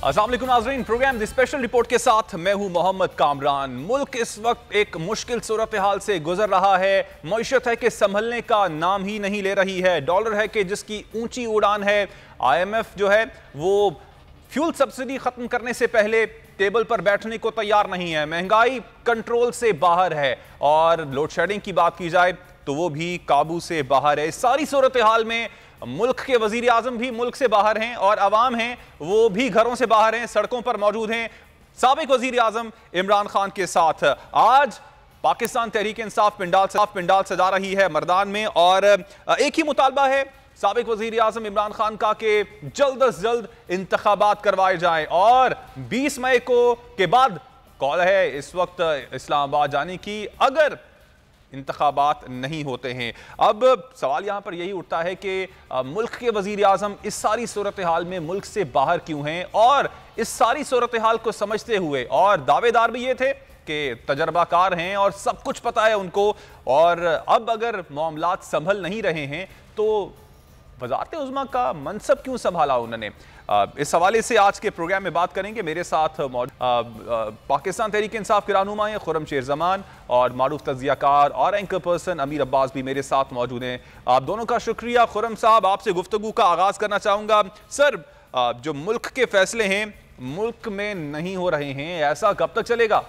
अस्सलाम वालेकुम नाज़रीन, प्रोग्राम द स्पेशल रिपोर्ट के साथ मैं हूं मोहम्मद कामरान। मुल्क इस वक्त एक मुश्किल सूरत हाल से गुजर रहा है। मईशत है कि संभलने का नाम ही नहीं ले रही है। डॉलर है कि जिसकी ऊंची उड़ान है। IMF जो है वो फ्यूल सब्सिडी खत्म करने से पहले टेबल पर बैठने को तैयार नहीं है। महंगाई कंट्रोल से बाहर है और लोड शेडिंग की बात की जाए तो वो भी काबू से बाहर है। इस सारी सूरत हाल में मुल्क के वजीर आजम भी मुल्क से बाहर हैं और अवाम हैं वो भी घरों से बाहर हैं, सड़कों पर मौजूद हैं। साबिक वजीर आजम इमरान खान के साथ आज पाकिस्तान तहरीक इंसाफ पिंडाल सजा रही है मर्दान में और एक ही मुतालबा है साबिक वजीर आजम इमरान खान का कि जल्द अज जल्द इंतखाबात करवाए जाएं और 20 मई को के बाद कॉल है इस वक्त इस्लामाबाद जाने की अगर इंतखाबात नहीं होते हैं। अब सवाल यहाँ पर यही उठता है कि मुल्क के वजीर आजम इस सारी सूरत हाल में मुल्क से बाहर क्यों हैं और इस सारी सूरत हाल को समझते हुए और दावेदार भी ये थे कि तजर्बाकार हैं और सब कुछ पता है उनको, और अब अगर मामलात संभल नहीं रहे हैं तो वज़ारत उज़्मा का मनसब क्यों संभाला उन्होंने। इस हवाले से आज के प्रोग्राम में बात करेंगे। मेरे साथ पाकिस्तान तहरीक इंसाफ के रहनुमा हैं खुर्रम शेर जमान और मारूफ तजियाकार और एंकर पर्सन अमीर अब्बास भी मेरे साथ मौजूद हैं। आप दोनों का शुक्रिया। खुर्रम साहब, आपसे गुफ्तगू का आगाज़ करना चाहूँगा। सर, जो मुल्क के फैसले हैं मुल्क में नहीं हो रहे हैं, ऐसा कब तक चलेगा?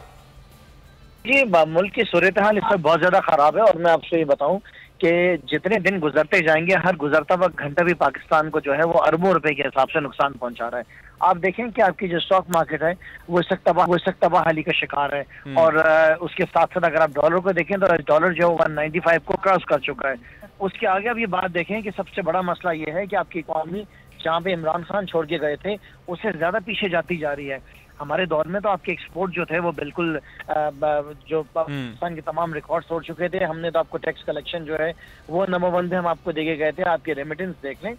जी, मुल्क की सूरत हाल इस वक्त बहुत ज़्यादा ख़राब है और मैं आपसे ये बताऊँ कि जितने दिन गुजरते जाएंगे हर गुजरता वक्त घंटा भी पाकिस्तान को जो है वो अरबों रुपए के हिसाब से नुकसान पहुंचा रहा है। आप देखें कि आपकी जो स्टॉक मार्केट है वो इस वक्त तबाहाली का शिकार है और उसके साथ साथ अगर आप डॉलर को देखें तो डॉलर जो 195 को क्रॉस कर चुका है। उसके आगे अब ये बात देखें कि सबसे बड़ा मसला ये है कि आपकी इकॉनमी जहाँ पे इमरान खान छोड़ के गए थे उससे ज्यादा पीछे जाती जा रही है। हमारे दौर में तो आपके एक्सपोर्ट जो थे वो बिल्कुल जो पाकिस्तान के तमाम रिकॉर्ड तोड़ चुके थे। हमने तो आपको टैक्स कलेक्शन जो है वो नंबर 1 पे हम आपको देके गए थे। आपके रेमिटेंस देख लें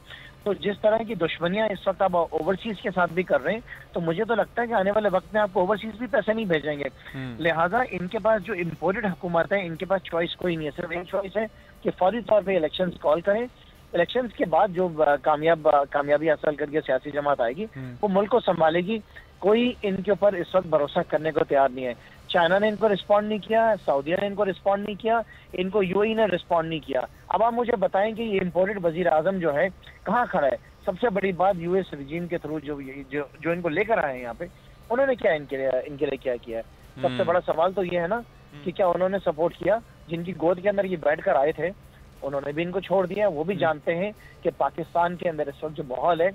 तो जिस तरह की दुश्मनियां इस वक्त आप ओवरसीज के साथ भी कर रहे हैं तो मुझे तो लगता है कि आने वाले वक्त में आपको ओवरसीज भी पैसे नहीं भेजेंगे। लिहाजा इनके पास जो इम्पोर्टेड हुकूमत है इनके पास चॉइस कोई नहीं है, सिर्फ एक चॉइस है कि फौरी तौर पर इलेक्शन कॉल करें। इलेक्शंस के बाद जो कामयाबी हासिल करके सियासी जमात आएगी वो मुल्क को संभालेगी। कोई इनके ऊपर इस वक्त भरोसा करने को तैयार नहीं है। चाइना ने इनको रिस्पॉन्ड नहीं किया, सऊदीया ने इनको रिस्पॉन्ड नहीं किया, इनको UAE ने रिस्पॉन्ड नहीं किया। अब आप मुझे बताएं कि ये इम्पोर्टेड वजीर आजम जो है कहाँ खड़ा है। सबसे बड़ी बात US रिजीम के थ्रू जो इनको लेकर आए हैं यहाँ पे उन्होंने क्या इनके लिए क्या किया है। सबसे बड़ा सवाल तो ये है ना कि क्या उन्होंने सपोर्ट किया। जिनकी गोद के अंदर ये बैठ कर आए थे उन्होंने भी इनको छोड़ दिया। वो भी जानते हैं कि पाकिस्तान के अंदर इस वक्त जो माहौल है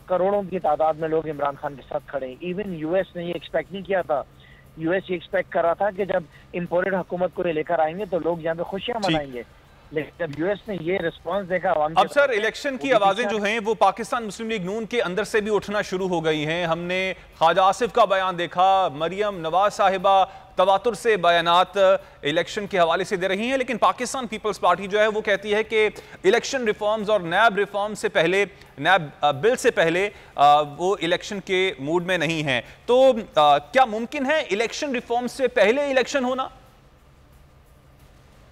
करोड़ों की तादाद में लोग इमरान खान के साथ खड़े हैं। इवन US ने ये एक्सपेक्ट नहीं किया था। US ये एक्सपेक्ट कर रहा था कि जब इम्पोर्टेड हुकूमत को लेकर आएंगे तो लोग यहाँ पे खुशियां मनाएंगे, लेकिन जब US ने ये रिस्पांस देखा अब सर इलेक्शन की आवाजें जो हैं वो पाकिस्तान मुस्लिम लीग नून के अंदर से भी उठना शुरू हो गई हैं। हमने ख्वाजा आसिफ का बयान देखा, मरियम नवाज साहिबा तवातुर से बयानात इलेक्शन के हवाले से दे रही हैं, लेकिन पाकिस्तान पीपल्स पार्टी जो है वो कहती है कि इलेक्शन रिफॉर्म्स और नैब रिफॉर्म से पहले, नैब बिल से पहले वो इलेक्शन के मूड में नहीं है। तो क्या मुमकिन है इलेक्शन रिफॉर्म से पहले इलेक्शन होना?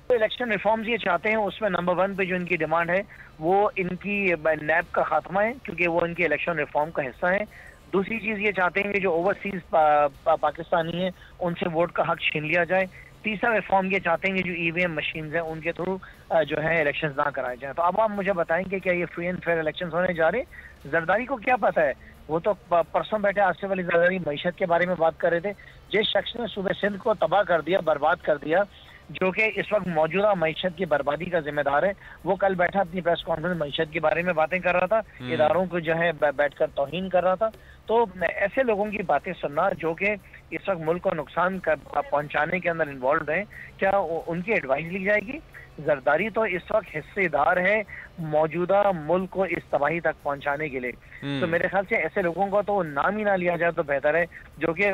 तो इलेक्शन रिफॉर्म्स ये चाहते हैं उसमें नंबर 1 पे जो इनकी डिमांड है वो इनकी नैब का खात्मा है क्योंकि वो इनकी इलेक्शन रिफॉर्म का हिस्सा है। दूसरी चीज ये चाहते हैं कि जो ओवरसीज पाकिस्तानी हैं उनसे वोट का हक छीन लिया जाए। तीसरा रिफॉर्म ये चाहते हैं कि जो EVM मशीन्स हैं उनके थ्रू जो है इलेक्शंस ना कराए जाएं। तो अब आप मुझे बताएं कि क्या ये फ्री एंड फेयर इलेक्शंस होने जा रहे? जरदारी को क्या पता है? वो तो परसों बैठे आसिफ अली जरदारी मईशत के बारे में बात कर रहे थे। जिस शख्स ने सूबे सिंध को तबाह कर दिया, बर्बाद कर दिया, जो कि इस वक्त मौजूदा मईशत की बर्बादी का जिम्मेदार है, वो कल बैठा अपनी प्रेस कॉन्फ्रेंस मईशत के बारे में बातें कर रहा था, इदारों को जो है बैठकर तौहीन कर रहा था। तो ऐसे लोगों की बातें सुनना जो कि इस वक्त मुल्क को नुकसान पहुंचाने के अंदर इन्वॉल्व हैं, क्या उनकी एडवाइस ली जाएगी? जरदारी तो इस वक्त हिस्सेदार है मौजूदा मुल्क को इस तबाही तक पहुंचाने के लिए। तो मेरे ख्याल से ऐसे लोगों का तो नाम ही ना लिया जाए तो बेहतर है, जो कि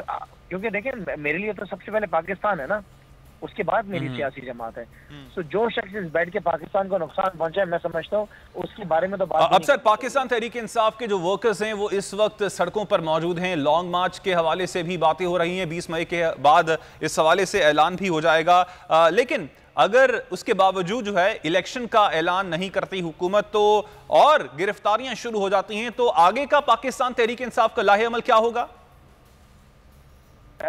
क्योंकि देखें मेरे लिए तो सबसे पहले पाकिस्तान है ना, उसके बाद मेरी सियासी जमात है। तो जो शख्स इस बैठ के पाकिस्तान को नुकसान पहुंचाए मैं समझता हूँ उसके बारे में तो बात अब सर पाकिस्तान तहरीक इंसाफ के जो वर्कर्स हैं वो इस वक्त सड़कों पर मौजूद हैं। लॉन्ग मार्च के हवाले से भी बातें हो रही हैं, 20 मई के बाद इस हवाले से ऐलान भी हो जाएगा। लेकिन अगर उसके बावजूद जो है इलेक्शन का ऐलान नहीं करती हुकूमत तो और गिरफ्तारियां शुरू हो जाती हैं, तो आगे का पाकिस्तान तहरीक इंसाफ का लाहे अमल क्या होगा?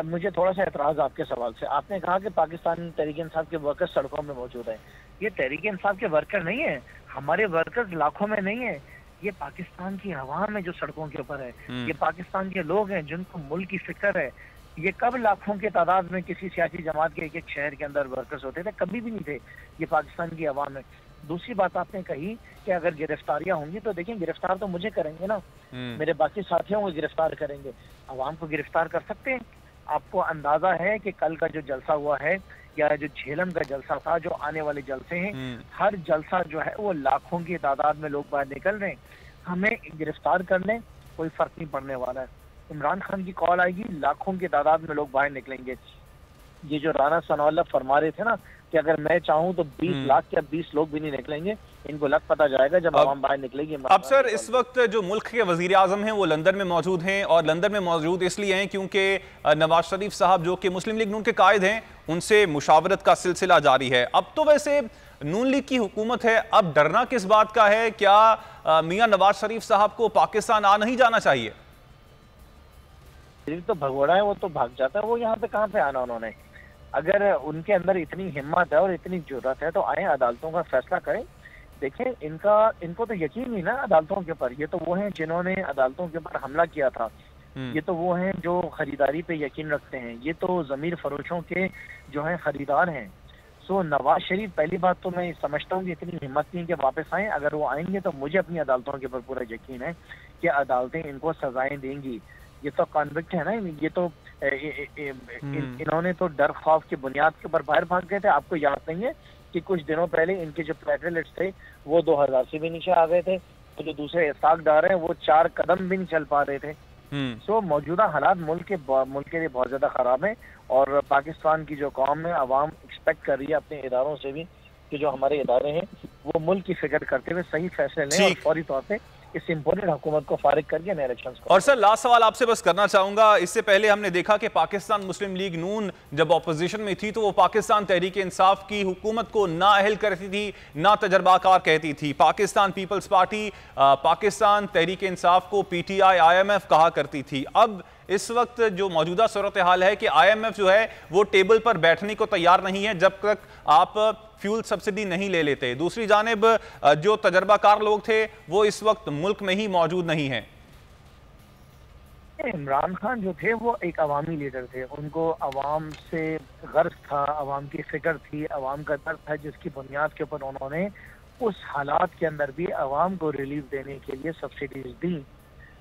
मुझे थोड़ा सा एतराज आपके सवाल से। आपने कहा कि पाकिस्तान तहरीक इंसाफ के वर्कर्स सड़कों में मौजूद हैं। ये तहरीक इंसाफ के वर्कर नहीं है, हमारे वर्कर्स लाखों में नहीं है, ये पाकिस्तान की आवाम है जो सड़कों के ऊपर है। ये पाकिस्तान के लोग हैं जिनको मुल्क की फिक्र है। ये कब लाखों की तादाद में किसी सियासी जमात के एक एक शहर के अंदर वर्कर्स होते थे? कभी भी नहीं थे। ये पाकिस्तान की आवाम है। दूसरी बात आपने कही कि अगर गिरफ्तारियां होंगी तो देखिए गिरफ्तार तो मुझे करेंगे ना, मेरे बाकी साथियों को गिरफ्तार करेंगे। आवाम को गिरफ्तार कर सकते हैं? आपको अंदाजा है कि कल का जो जलसा हुआ है या जो झेलम का जलसा था, जो आने वाले जलसे हैं, हर जलसा जो है वो लाखों की तादाद में लोग बाहर निकल रहे हैं। हमें गिरफ्तार करने कोई फर्क नहीं पड़ने वाला है। इमरान खान की कॉल आएगी, लाखों की तादाद में लोग बाहर निकलेंगे। ये जो राना सनाउल्लाह फरमा रहे थे ना कि अगर मैं चाहूं तो 20 लाख या 20 लोग भी नहीं निकलेंगे, इनको लग पता जाएगा जब आवाम बाहर निकलेगी। अब सर इस वक्त जो मुल्क के वजीर आजम हैं वो लंदन में मौजूद हैं, और लंदन में मौजूद इसलिए हैं क्योंकि नवाज शरीफ साहब जो कि मुस्लिम लीग नून के कायद हैं, उनसे मुशावरत का सिलसिला जारी है। अब तो वैसे नून लीग की हुकूमत है, अब डरना किस बात का है? क्या मियां नवाज शरीफ साहब को पाकिस्तान आ नहीं जाना चाहिए? तो भगोड़ा है, वो तो भाग जाता है। वो यहाँ पे कहाँ पे आना उन्होंने? अगर उनके अंदर इतनी हिम्मत है और इतनी जरूरत है तो आए, अदालतों का फैसला करें। देखें, इनको तो यकीन नहीं ना अदालतों के ऊपर। ये तो वो हैं जिन्होंने अदालतों के ऊपर हमला किया था। ये तो वो हैं जो खरीदारी पे यकीन रखते हैं। ये तो जमीर फरोशों के जो हैं खरीदार हैं। सो नवाज शरीफ, पहली बात तो मैं समझता हूँ कि इतनी हिम्मत नहीं कि वापस आए। अगर वो आएंगे तो मुझे अपनी अदालतों के ऊपर पूरा यकीन है कि अदालतें इनको सजाएं देंगी। ये तो कॉन्विक्ट है ना, ये तो इन्होंने तो डर खौफ की बुनियाद के ऊपर बाहर भाग गए थे। आपको याद नहीं है कि कुछ दिनों पहले इनके जो प्लेटलेट्स थे वो 2000 से भी नीचे आ गए थे, तो जो दूसरे इसाक डार हैं वो 4 कदम भी नहीं चल पा रहे थे। सो मौजूदा हालात मुल्क के लिए बहुत ज्यादा खराब है, और पाकिस्तान की जो कौम है, आवाम एक्सपेक्ट कर रही है अपने इदारों से भी कि जो हमारे इदारे हैं वो मुल्क की फिक्र करते हुए सही फैसले लें और फौरी तौर पे इस इम्पोर्टेंट हुकूमत को फारिग करके नए इलेक्शंस को। और सर लास्ट सवाल आपसे बस करना चाहूंगा, इससे पहले हमने देखा कि पाकिस्तान मुस्लिम लीग नून जब ऑपोजिशन में थी तो वो पाकिस्तान तहरीक इंसाफ की हुकूमत को ना अहल करती थी, ना तजर्बाकार कहती थी। पाकिस्तान पीपल्स पार्टी पाकिस्तान तहरीक इंसाफ को PTI IMF कहा करती थी। अब इस वक्त जो मौजूदा सूरत हाल है कि IMF जो है वो टेबल पर बैठने को तैयार नहीं है जब तक आप फ्यूल सब्सिडी नहीं ले लेते। दूसरी जानिब जो तजर्बाकार लोग थे वो इस वक्त मुल्क में ही मौजूद नहीं है। इमरान खान जो थे वो एक अवामी लीडर थे, उनको अवाम से गर्ज था, अवाम की फिक्र थी, अवाम का दर्द था, जिसकी बुनियाद के ऊपर उन्होंने उस हालात के अंदर भी अवाम को रिलीफ देने के लिए सब्सिडीज दी।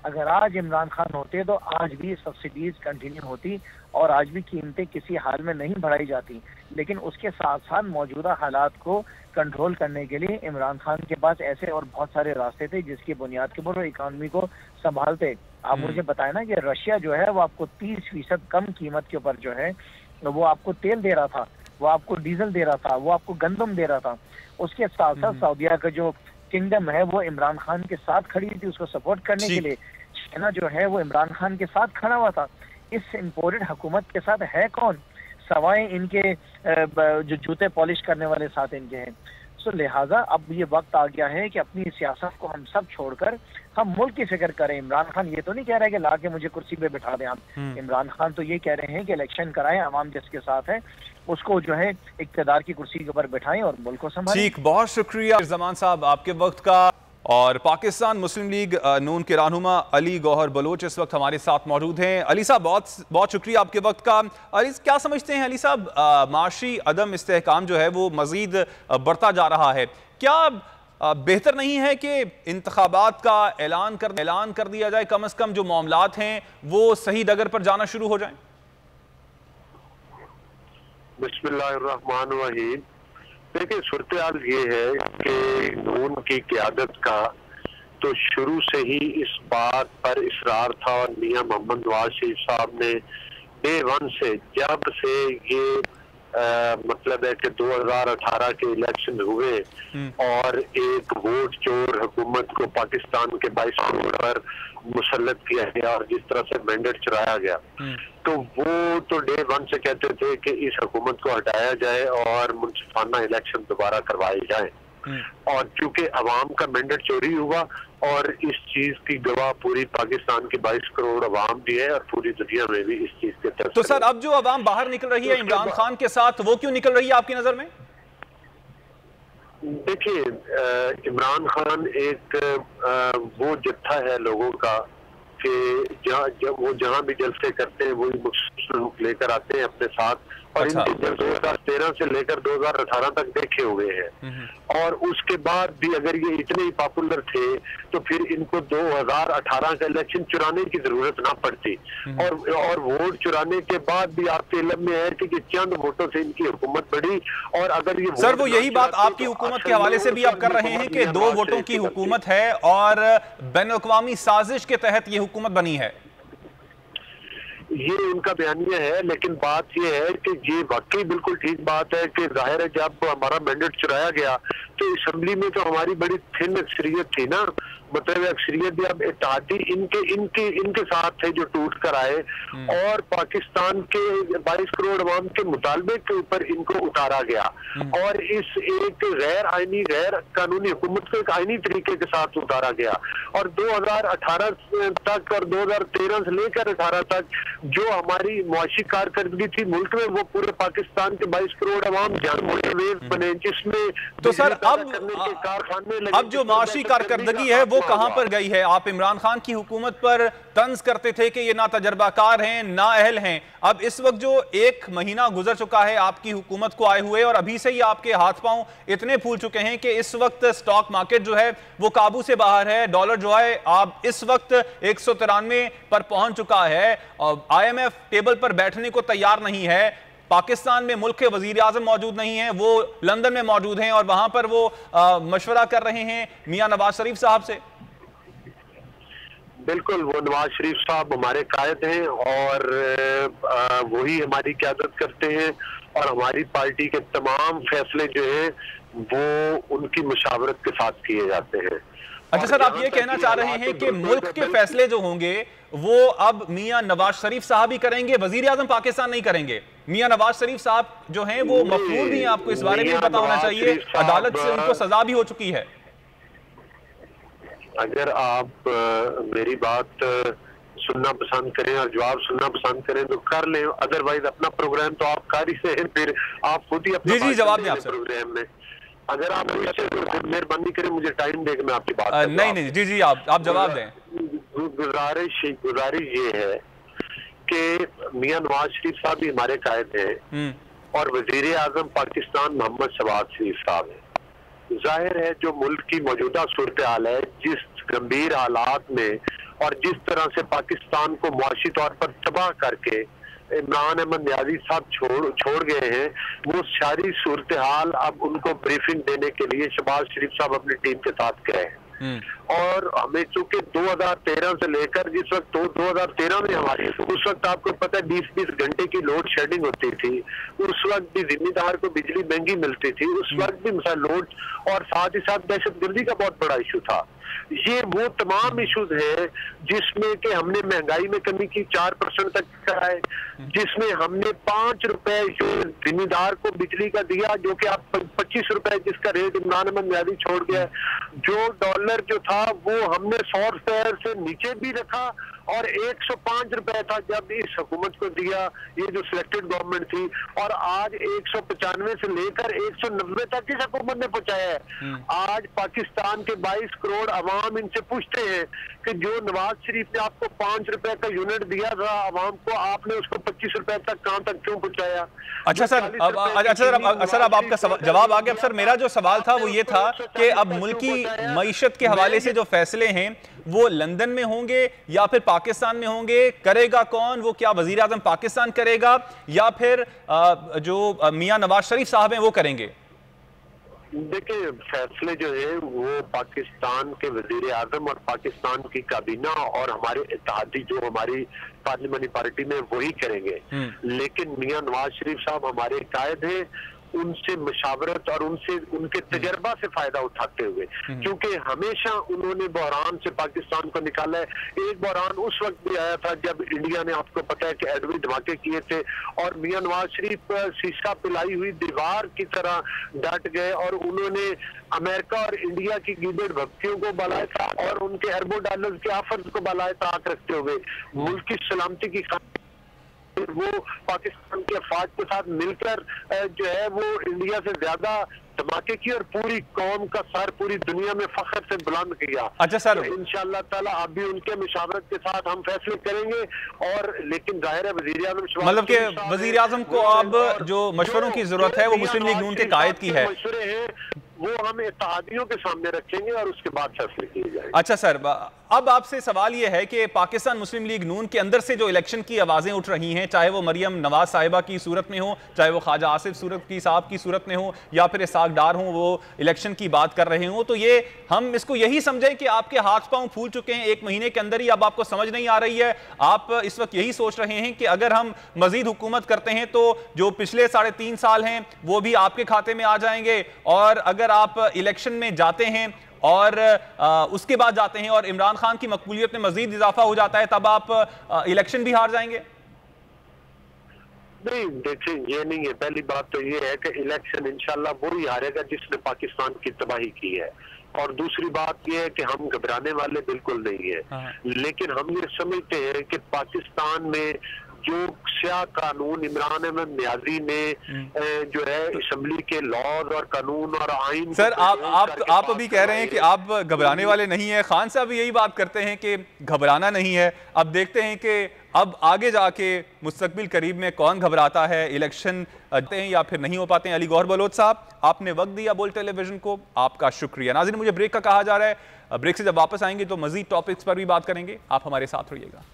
अगर आज इमरान खान होते तो आज भी सब्सिडीज कंटिन्यू होती और आज भी कीमतें किसी हाल में नहीं बढ़ाई जाती। लेकिन उसके साथ साथ मौजूदा हालात को कंट्रोल करने के लिए इमरान खान के पास ऐसे और बहुत सारे रास्ते थे जिसकी बुनियाद के ऊपर वो इकॉनमी को संभालते। आप मुझे बताएं ना कि रशिया जो है वो आपको 30% कम कीमत के ऊपर जो है वो आपको तेल दे रहा था, वो आपको डीजल दे रहा था, वो आपको गंदम दे रहा था। उसके साथ साथ सऊदीया का जो किंगडम है वो इमरान खान के साथ खड़ी थी उसको सपोर्ट करने के लिए। चाइना जो है वो इमरान खान के साथ खड़ा हुआ था। इस इम्पोर्टेड हुकूमत के साथ है कौन सवाए इनके जो जूते पॉलिश करने वाले साथ इनके हैं। सो लिहाजा अब ये वक्त आ गया है कि अपनी सियासत को हम सब छोड़कर हम मुल्क की फिक्र करें। इमरान खान ये तो नहीं कह रहा है कि ला के मुझे कुर्सी पे बिठा दें आप। इमरान खान तो ये कह रहे हैं कि इलेक्शन कराएं, अवाम जिसके साथ है उसको जो है इक्तदार की कुर्सी के ऊपर बिठाएं और मुल्क को संभालें। ठीक, बहुत शुक्रिया जमान साहब आपके वक्त का। और पाकिस्तान मुस्लिम लीग नून के रहनुमा अली गौहर बलोच इस वक्त हमारे साथ मौजूद हैं। अली साहब बहुत बहुत शुक्रिया आपके वक्त का। अली क्या समझते हैं अली साहब, माशी अदम इस्तेहकाम जो है वो मजीद बढ़ता जा रहा है, क्या बेहतर नहीं है कि इंतखाबात का ऐलान कर दिया जाए, कम से कम जो मामलात हैं वो सही डगर पर जाना शुरू हो जाएं? बिस्मिल्लाहिर्रहमानिर्रहीम। देखिए, सूरत हाल ये है कि नून की क़यादत का तो शुरू से ही इस बात पर इसरार था और मियां मोहम्मद नवाज शरीफ साहब ने डे 1 से, जब से ये मतलब है कि 2018 के इलेक्शन हुए और एक वोट चोर हुकूमत को पाकिस्तान के 22 करोड़ पर मुसल्लत किया गया और जिस तरह से मैंडेट चुराया गया, तो वो तो डे वन से कहते थे कि इस हुकूमत को हटाया जाए और मुनसिफाना इलेक्शन दोबारा करवाए जाए। और चूंकि अवाम का मैंडेट चोरी हुआ और इस चीज की गवाह पूरी पाकिस्तान की 22 करोड़ अवाम भी है और पूरी दुनिया में भी इस चीज के तरफ। तो सर अब जो अवाम बाहर निकल रही है इमरान खान के साथ, वो क्यों निकल रही है आपकी नजर में? देखिए, इमरान खान एक वो जत्था है लोगों का कि वो जहां भी जलसे करते हैं वही मुख्तलिफ लेकर आते हैं अपने साथ, और अच्छा। इनके 2013 से लेकर 2018 तक देखे हुए हैं। और उसके बाद भी अगर ये इतने ही पॉपुलर थे तो फिर इनको 2018 का इलेक्शन चुराने की जरूरत ना पड़ती। और वोट चुराने के बाद भी आपके इल्म में है कि चंद वोटों से इनकी हुकूमत बढ़ी। और अगर ये सर वो यही बात आपकी हुकूमत के हवाले से भी आप कर रहे हैं कि 2 वोटों की हुकूमत है और बैनुल-अक़वामी साजिश के तहत ये हुकूमत बनी है। ये उनका बयानिया है, लेकिन बात ये है कि ये वाकई बिल्कुल ठीक बात है कि जाहिर है जब हमारा मैंडेट चुराया गया तो असेंबली में तो हमारी बड़ी थिन अक्सरियत थी ना, मतलब अक्सरियत भी अब इत्तेहादी इनके साथ थे जो टूट कर आए और पाकिस्तान के 22 करोड़ अवाम के मुतालबे के ऊपर इनको उतारा गया और इस एक गैर आईनी गैर कानूनी हुकूमत को एक आईनी तरीके के साथ उतारा गया। और 2018 तक और 2013 से लेकर 18 तक जो हमारी मुआशी कारकर्दगी थी मुल्क में, वो पूरे पाकिस्तान के 22 करोड़ अवाम जान बने, जिसमें तो सर अब जो मुआशी कारकर्दगी है वो कहां पर गई है? आप इमरान खान की हुकूमत पर तंज करते थे कि ये ना तजर्बाकार हैं ना अहल हैं। अब इस वक्त जो 1 महीना गुजर चुका है आपकी हुकूमत को आए हुए और अभी से ही आपके हाथ पांव इतने फूल चुके हैं कि इस वक्त स्टॉक मार्केट जो है वो काबू से बाहर है। डॉलर जो है आप इस वक्त 193 पर पहुंच चुका है और IMF टेबल पर बैठने को तैयार नहीं है। पाकिस्तान में मुल्क के वजीर आजम मौजूद नहीं है, वो लंदन में मौजूद हैं और वहां पर वो मशवरा कर रहे हैं मियां नवाज शरीफ साहब से। बिल्कुल, वो नवाज शरीफ साहब हमारे कायद हैं और वही हमारी क़यादत करते हैं और हमारी पार्टी के तमाम फैसले जो हैं वो उनकी मुशावरत के साथ किए जाते हैं। अच्छा सर, आप ये कहना चाह रहे हैं कि मुल्क के फैसले जो होंगे वो अब मियां नवाज शरीफ साहब ही करेंगे, वजीर आजम पाकिस्तान नहीं करेंगे? मियां नवाज शरीफ साहब जो हैं वो मफरूर भी हैं, आपको इस बारे में पता होना चाहिए, अदालत से उनको सजा भी हो चुकी है। अगर आप मेरी बात सुनना पसंद करें और जवाब सुनना पसंद करें तो कर लें, अदरवाइज अपना प्रोग्राम तो आप कर ही से हैं, फिर आप खुद ही अपना जवाब दें प्रोग्राम में। अगर आप मेहरबानी करें मुझे टाइम देकर मैं आपकी बात नहीं जी आप जवाब दें। गुजारिश ये है कि मियां नवाज शरीफ साहब भी हमारे कायद हैं और वजीर आजम पाकिस्तान मोहम्मद शहबाज शरीफ साहब है। जाहिर है जो मुल्क की मौजूदा सूरत हाल है, जिस गंभीर हालात में और जिस तरह से पाकिस्तान को मुआशी तौर पर तबाह करके इमरान अहमद न्याजी साहब छोड़ गए हैं, वो सारी सूरत हाल अब उनको ब्रीफिंग देने के लिए शहबाज शरीफ साहब अपनी टीम के साथ गए हैं। और हमें चूंकि 2013 से लेकर जिस वक्त 2013 में हमारी उस वक्त आपको पता है 20-20 घंटे की लोड शेडिंग होती थी, उस वक्त भी जिम्मेदार को बिजली महंगी मिलती थी, उस वक्त भी मिसाल लोड और साथ ही साथ दहशतगर्दी का बहुत बड़ा इशू था। ये वो तमाम इशूज हैं जिसमें कि हमने महंगाई में कमी की 4% तक कराए, जिसमें हमने 5 रुपए जिम्मेदार को बिजली का दिया, जो कि आप 25 रुपए जिसका रेट इमरान अहमद न्याजी छोड़ गया। जो डॉलर जो था वो हमने 100 रुपए से नीचे भी रखा और 105 रुपए था जब इस हुकूमत को दिया, ये जो सिलेक्टेड गवर्नमेंट थी, और आज 195 से लेकर 190 तक इस हुकूमत ने पहुंचाया है। आज पाकिस्तान के 22 करोड़ अवाम इनसे पूछते हैं कि जो नवाज शरीफ ने आपको 5 रुपए का यूनिट दिया था अवाम को, आपने उसको 25 रुपए तक कहां तक क्यों पहुंचाया? अच्छा सर, अब आपका जवाब आ गया। अब सर मेरा जो सवाल था वो ये था कि अब मुल्क की मईशत के हवाले से जो फैसले हैं वो लंदन में होंगे या फिर पाकिस्तान में होंगे? करेगा कौन? वो क्या वजीर आजम पाकिस्तान करेगा या फिर जो मियां नवाज शरीफ साहब हैं वो करेंगे? देखिए, फैसले जो है वो पाकिस्तान के वजीर आजम और पाकिस्तान की काबीना और हमारे इत्तेहादी जो हमारी पार्लियामेंट्री पार्टी में वही करेंगे। लेकिन मियां नवाज शरीफ साहब हमारे कायद हैं, उनसे मशावरत और उनके तजर्बा से फायदा उठाते हुए, क्योंकि हमेशा उन्होंने बहरान से पाकिस्तान को निकाला है। एक बहरान उस वक्त भी आया था जब इंडिया ने, आपको पता है कि एडवी धमाके किए थे और मियां नवाज शरीफ शीशा पिलाई हुई दीवार की तरह डट गए और उन्होंने अमेरिका और इंडिया की गीदड़ भक्तियों को बलाए था और उनके अरबों डॉलर के ऑफर्स को बलाए ताक रखते हुए मुल्क की सलामती की वो पाकिस्तान के अफवाज के साथ मिलकर जो है वो इंडिया से ज्यादा धमाके की और पूरी कौम का सर पूरी दुनिया में फख्र से बुलंद किया। अच्छा सर, तो इंशाअल्लाह ताला आप भी उनके मुशावरत के साथ हम फैसले करेंगे। और लेकिन जाहिर है वजीर आजम, मतलब कि वजीर आजम को अब जो मशवरों की जरूरत है वो मुस्लिम लीग नून के कायद की है, मशवरे हैं वो हम इत्तेहादियों के सामने रखेंगे और उसके बाद फैसले किए जाएंगे। अच्छा सर, अब आपसे सवाल यह है कि पाकिस्तान मुस्लिम लीग नून के अंदर से जो इलेक्शन की आवाजें उठ रही हैं, चाहे वो मरियम नवाज साहिबा की सूरत में हो, चाहे वो ख्वाजा आसिफ साहब की सूरत में हो, या फिर इसाक डार हो, वो इलेक्शन की बात कर रहे हो, तो ये हम इसको यही समझें कि आपके हाथ पांव फूल चुके हैं एक महीने के अंदर ही, अब आपको समझ नहीं आ रही है, आप इस वक्त यही सोच रहे हैं कि अगर हम मजीद हुकूमत करते हैं तो जो पिछले 3.5 साल हैं वो भी आपके खाते में आ जाएंगे, और अगर आप इलेक्शन में जाते हैं और उसके बाद जाते हैं और इमरान खान की मकबूलियत में मजीद इजाफा हो जाता है, तब आप इलेक्शन भी हार जाएंगे? नहीं, देखिए ये नहीं है। पहली बात तो ये है कि इलेक्शन इंशाल्लाह वही हारेगा जिसने पाकिस्तान की तबाही की है, और दूसरी बात यह है कि हम घबराने वाले बिल्कुल नहीं है, लेकिन हम ये समझते हैं कि पाकिस्तान में जो स्याह कानून इमरान अहमद नियाजी ने जो है असेंबली के लॉज और कानून और आइन, सर आप अभी कह रहे हैं कि आप घबराने वाले नहीं है, खान साहब यही बात करते हैं कि घबराना नहीं है। अब देखते हैं कि अब आगे जाके मुस्तकबिल करीब में कौन घबराता है, इलेक्शन आते हैं या फिर नहीं हो पाते हैं। अली गौहर बलोच साहब, आपने वक्त दिया बोल टेलीविजन को, आपका शुक्रिया। नाज़रीन, मुझे ब्रेक का कहा जा रहा है, ब्रेक से जब वापस आएंगे तो मजीद टॉपिक्स पर भी बात करेंगे, आप हमारे साथ रहिएगा।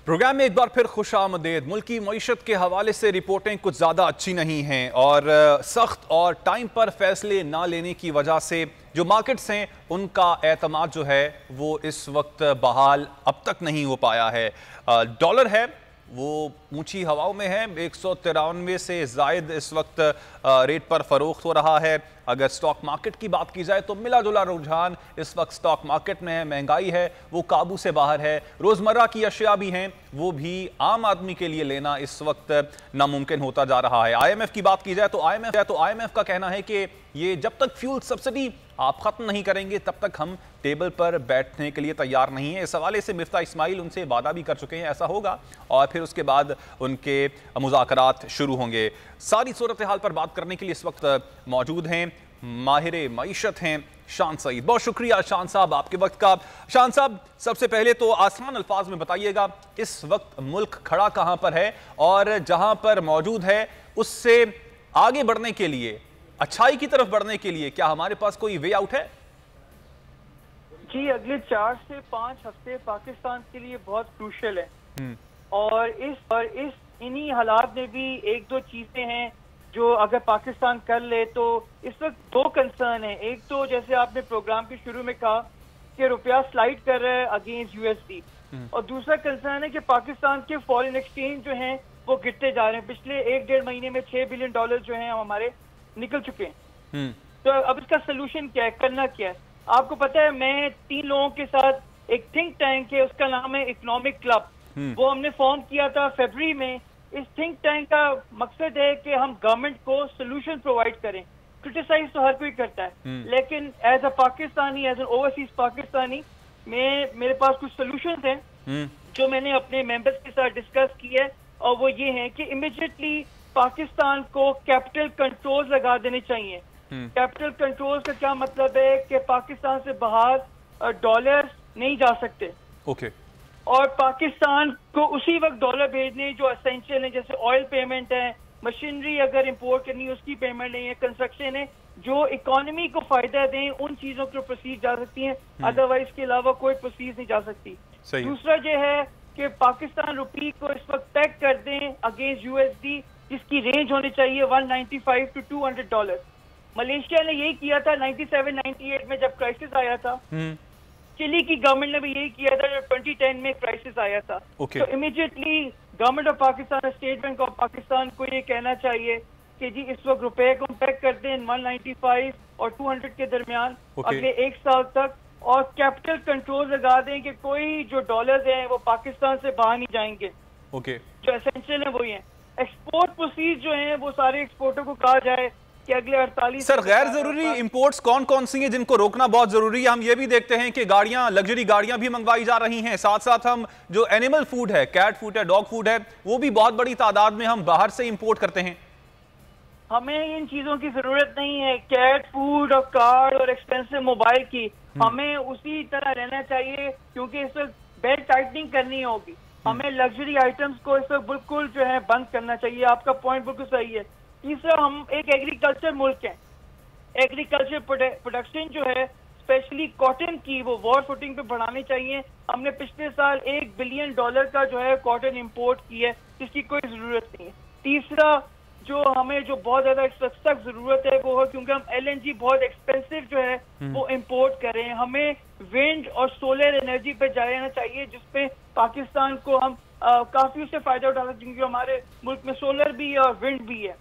प्रोग्राम में एक बार फिर खुश आमदेद। मुल्क की मईशत के हवाले से रिपोर्टें कुछ ज़्यादा अच्छी नहीं हैं और सख्त और टाइम पर फैसले ना लेने की वजह से जो मार्केट्स हैं उनका एतमाद जो है वो इस वक्त बहाल अब तक नहीं हो पाया है। डॉलर है वो ऊंची हवाओं में है, 193 से ज़ायद इस वक्त रेट पर फरोख्त हो रहा है। अगर स्टॉक मार्केट की बात की जाए तो मिला जुला रुझान इस वक्त स्टॉक मार्केट में है, महंगाई है वो काबू से बाहर है, रोज़मर्रा की अशिया भी हैं वो भी आम आदमी के लिए लेना इस वक्त नामुमकिन होता जा रहा है। IMF की बात की जाए तो IMF का कहना है कि ये जब तक फ्यूल सब्सिडी आप ख़त्म नहीं करेंगे तब तक हम टेबल पर बैठने के लिए तैयार नहीं है। इस हवाले से मिफ्ता इस्माइल उनसे वादा भी कर चुके हैं ऐसा होगा और फिर उसके बाद उनके मुज़ाकरात शुरू होंगे। सारी सूरत हाल पर बात करने के लिए इस वक्त मौजूद हैं माहिर मईशत हैं शान सईद। बहुत शुक्रिया शान साहब आपके वक्त का। शान साहब, सबसे पहले तो आसान अल्फाज में बताइएगा इस वक्त मुल्क खड़ा कहाँ पर है और जहाँ पर मौजूद है उससे आगे बढ़ने के लिए, अच्छाई की तरफ बढ़ने के लिए क्या हमारे पास कोई वे आउट है? जी, अगले 4 से 5 हफ्ते पाकिस्तान के लिए बहुत क्रूशियल है और इस इन्हीं हालात में भी एक दो चीजें हैं जो अगर पाकिस्तान कर ले तो इस वक्त 2 कंसर्न है। एक तो जैसे आपने प्रोग्राम के शुरू में कहा कि रुपया स्लाइड कर रहा है अगेंस्ट USD, और दूसरा कंसर्न है कि पाकिस्तान के फॉरेन एक्सचेंज जो हैं वो गिरते जा रहे हैं। पिछले 1-1.5 महीने में $6 बिलियन जो हैं हमारे निकल चुके हैं। तो अब इसका सोल्यूशन क्या है, करना क्या है? आपको पता है मैं 3 लोगों के साथ एक थिंक टैंक है, उसका नाम है इकोनॉमिक क्लब, वो हमने फॉर्म किया था फरवरी में। इस थिंक टैंक का मकसद है कि हम गवर्नमेंट को सोल्यूशन प्रोवाइड करें। क्रिटिसाइज तो हर कोई करता है, लेकिन as a Pakistani, as an overseas Pakistani, मेरे पास कुछ सोल्यूशंस हैं जो मैंने अपने मेंबर्स के साथ डिस्कस किया है, और वो ये है कि इमीडिएटली पाकिस्तान को कैपिटल कंट्रोल लगा देने चाहिए। कैपिटल कंट्रोल का क्या मतलब है कि पाकिस्तान से बाहर डॉलर नहीं जा सकते। ओके। और पाकिस्तान को उसी वक्त डॉलर भेजने जो एसेंशियल है, जैसे ऑयल पेमेंट है, मशीनरी अगर इंपोर्ट करनी है उसकी पेमेंट नहीं है, कंस्ट्रक्शन है, जो इकोनॉमी को फायदा दें उन चीजों को प्रोसीड जा सकती हैं, अदरवाइज के अलावा कोई प्रोसीड नहीं जा सकती। दूसरा जो है कि पाकिस्तान रुपी को इस वक्त पैक कर दें अगेंस्ट यूएसडी, जिसकी रेंज होनी चाहिए $195 to $200। मलेशिया ने यही किया था 97-98 में जब क्राइसिस आया था। चिली की गवर्नमेंट ने भी यही किया था जब 2010 में क्राइसिस आया था। तो immediately government of Pakistan, state bank of Pakistan को ये कहना चाहिए कि जी इस वक्त रुपए को पैक कर दें 195 और 200 के दरमियान अगले 1 साल तक, और कैपिटल कंट्रोल लगा दें कि कोई जो डॉलर्स हैं वो पाकिस्तान से बाहर नहीं जाएंगे। जो एसेंशियल है वही है। एक्सपोर्ट प्रोसीज जो हैं वो सारे एक्सपोर्टर को कहा जाए कि अगले 48। सर गैर जरूरी इंपोर्ट्स कौन कौन सी हैं जिनको रोकना बहुत जरूरी है? हम ये भी देखते हैं कि गाड़ियां, लग्जरी गाड़ियां भी मंगवाई जा रही हैं, साथ साथ हम जो एनिमल फूड है, कैट फूड है, डॉग फूड है, वो भी बहुत बड़ी तादाद में हम बाहर से इंपोर्ट करते हैं। हमें इन चीजों की जरूरत नहीं है, कैट फूड और कार और एक्सपेंसिव मोबाइल की। हमें उसी तरह रहना चाहिए क्योंकि इस वक्त बेल्ट टाइटनिंग करनी होगी। हमें लग्जरी आइटम्स को इस वक्त बिल्कुल जो है बंद करना चाहिए। आपका पॉइंट बिल्कुल सही है। तीसरा, हम एक एग्रीकल्चर मुल्क हैं। एग्रीकल्चर प्रोडक्शन जो है स्पेशली कॉटन की, वो वॉर फुटिंग पे बढ़ानी चाहिए। हमने पिछले साल $1 बिलियन का जो है कॉटन इंपोर्ट की है, जिसकी कोई जरूरत नहीं है। तीसरा, जो हमें जो बहुत ज्यादा सख्त जरूरत है वो है क्योंकि हम LNG बहुत एक्सपेंसिव जो है वो इंपोर्ट कर रहे हैं। हमें विंड और सोलर एनर्जी पे जाना चाहिए, जिसपे पाकिस्तान को हम काफी उससे फायदा उठा सकते हैं क्योंकि हमारे मुल्क में सोलर भी है और विंड भी है।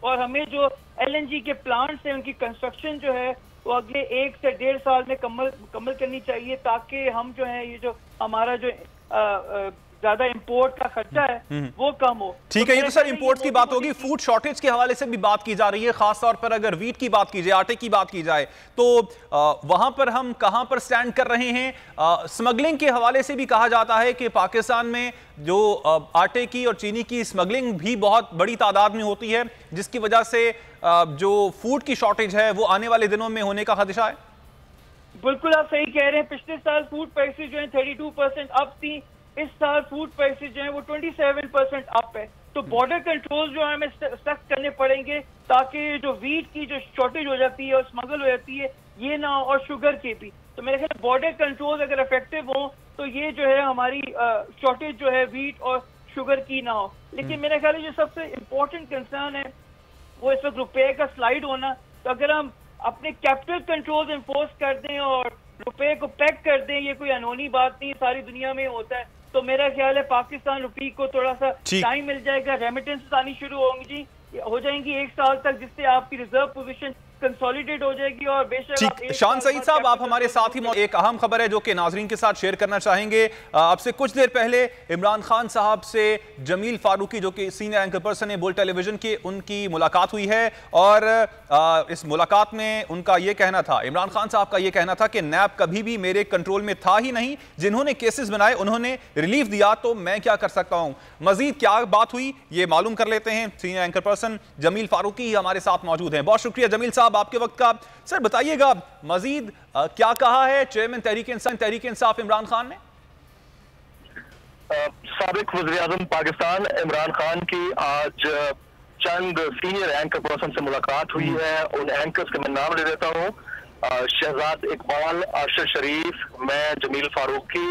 और हमें जो LNG के प्लांट्स हैं उनकी कंस्ट्रक्शन जो है वो अगले 1 से 1.5 साल में कमल करनी चाहिए, ताकि हम जो है ये जो हमारा जो ज्यादा इंपोर्ट का खर्चा है वो कम हो। ठीक है, ये तो सर इंपोर्ट की बात होगी। फूड शॉर्टेज के हवाले से भी बात की जा रही है, खासतौर पर अगर वीट की बात की जाए, आटे की बात की जाए, तो वहां पर हम कहां पर स्टैंड कर रहे हैं? स्मगलिंग के हवाले से भी कहा जाता है कि पाकिस्तान में जो आटे की और चीनी की स्मगलिंग भी बहुत बड़ी तादाद में होती है, जिसकी वजह से जो फूड की शॉर्टेज है वो आने वाले दिनों में होने का खदशा है। बिल्कुल आप सही कह रहे हैं। पिछले साल फूड प्राइसेस जो है 32% अप थी, इस साल फूड प्राइसेस जो है वो 27% अप है। तो बॉर्डर कंट्रोल जो है हमें सख्त करने पड़ेंगे ताकि जो वीट की जो शॉर्टेज हो जाती है और स्मगल हो जाती है ये ना हो, और शुगर की भी। तो मेरे ख्याल बॉर्डर कंट्रोल अगर इफेक्टिव हो तो ये जो है हमारी शॉर्टेज जो है वीट और शुगर की ना हो। लेकिन मेरे ख्याल जो सबसे इम्पोर्टेंट कंसर्न है वो इस वक्त रुपए का स्लाइड होना। तो अगर हम अपने कैपिटल कंट्रोल इन्फोर्स कर दें और रुपए को पैक कर दें, ये कोई अनहोनी बात नहीं, सारी दुनिया में होता है। तो मेरा ख्याल है पाकिस्तान रुपी को थोड़ा सा टाइम मिल जाएगा, रेमिटेंस आनी शुरू होंगी, हो जाएंगी 1 साल तक, जिससे आपकी रिजर्व पोजीशन कंसोलिडेट हो जाएगी। और बेशक शान सईद साहब, आप हमारे साथ ही एक अहम खबर है जो कि नाजरीन के साथ शेयर करना चाहेंगे। आपसे कुछ देर पहले इमरान खान साहब से जमील फारूकी जो कि सीनियर एंकर पर्सन है बुल टेलीविजन के, उनकी मुलाकात हुई है और इस मुलाकात में उनका यह कहना था, इमरान खान साहब का यह कहना था कि नैब कभी भी मेरे कंट्रोल में था ही नहीं, जिन्होंने केसेस बनाए उन्होंने रिलीफ दिया, तो मैं क्या कर सकता हूं। मजीद क्या बात हुई ये मालूम कर लेते हैं। Senior anchor person Jameel Farooqui हमारे साथ मौजूद हैं। बहुत शुक्रिया जमील साहब आपके वक्त का। सर बताइएगा मजीद क्या कहा है चेयरमैन तहरीक इंसाफ इमरान खान ने? साबिक वज़ीर-ए-आज़म पाकिस्तान इमरान खान की आज चंद सीनियर एंकर पर्सन से मुलाकात हुई है। उन एंकर्स के मैं नाम ले देता हूँ, शहजाद इकबाल, आशिर शरीफ, मैं, जमील फारूकी,